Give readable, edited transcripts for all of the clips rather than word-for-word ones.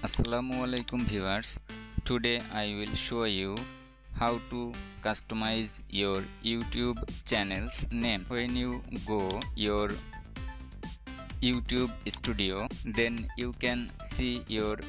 Assalamualaikum viewers. Today I will show you how to customize your YouTube channel's name. When you go your YouTube studio, then you can see your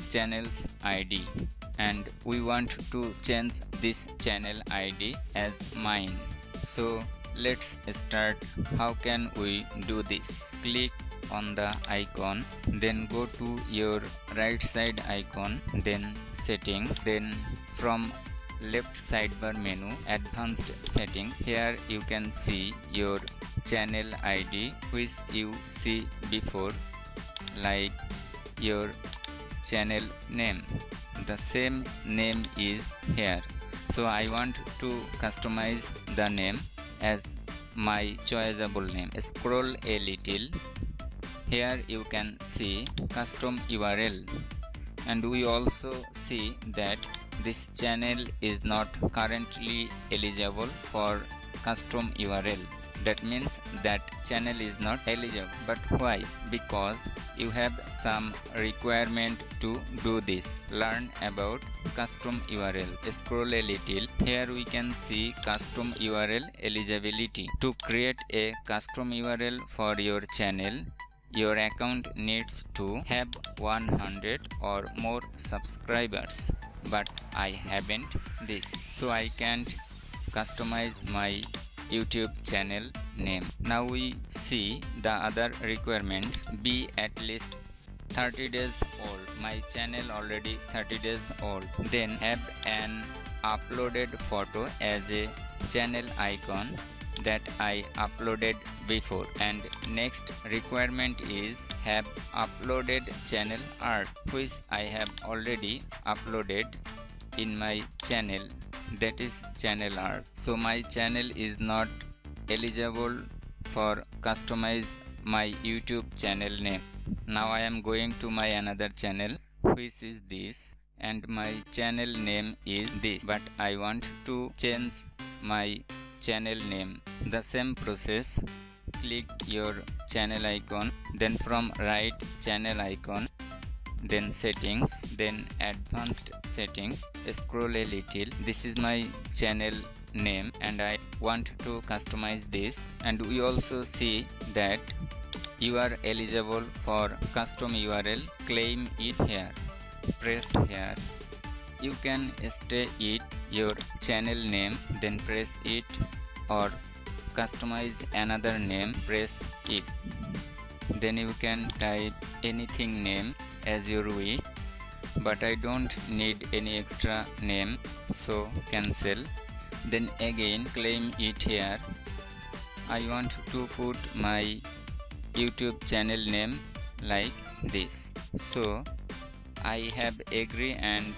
channel's ID, and we want to change this channel ID as mine. So let's start. How can we do this? Click on the icon, then go to your right side icon, then settings, then from left sidebar menu advanced settings. Here you can see your channel ID which you see before, like your channel name. The same name is here, so I want to customize the name as my choiceable name. Scroll a little. Here you can see custom URL, and we also see that this channel is not currently eligible for custom URL. That means that channel is not eligible. But why? Because you have some requirement to do this. Learn about custom URL. Scroll a little. Here we can see custom URL eligibility. To create a custom URL for your channel, your account needs to have 100 or more subscribers, but I haven't this, so I can't customize my YouTube channel name. Now we see the other requirements. Be at least 30 days old. My channel already 30 days old. Then have an uploaded photo as a channel icon that I uploaded before. And next requirement is have uploaded channel art, which I have already uploaded in my channel, that is channel art. So my channel is not eligible for customize my YouTube channel name. Now I am going to my another channel, which is this, and my channel name is this, but I want to change my channel name. The same process. Click your channel icon, then from right channel icon, then settings, then advanced settings. Scroll a little. This is my channel name and I want to customize this. And we also see that you are eligible for custom URL. Claim it here. Press here. You can stay it your channel name, then press it, or customize another name, press it. Then you can type anything name as your wish, but I don't need any extra name, so cancel. Then again claim it here. I want to put my YouTube channel name like this, so I have agree and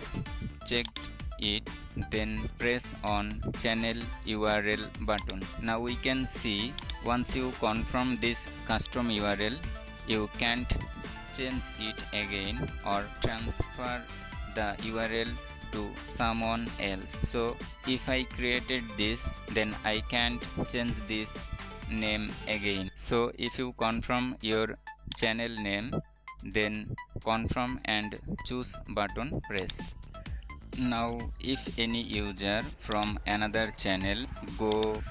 checked it, then press on channel URL button. Now we can see once you confirm this custom URL, you can't change it again or transfer the URL to someone else. So if I created this, then I can't change this name again. So if you confirm your channel name, then confirm and choose button press. Now if any user from another channel go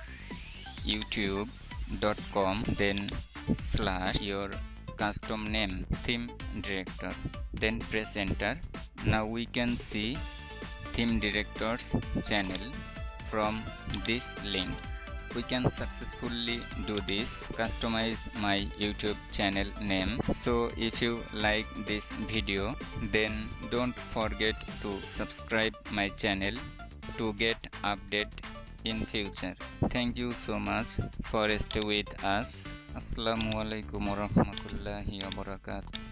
youtube.com, then slash your custom name theme director, then press enter. Now we can see theme director's channel from this link. We can successfully do this, customize my YouTube channel name. So if you like this video, then don't forget to subscribe my channel to get update in future. Thank you so much for stay with us. Assalamualaikum warahmatullahi wabarakatuh.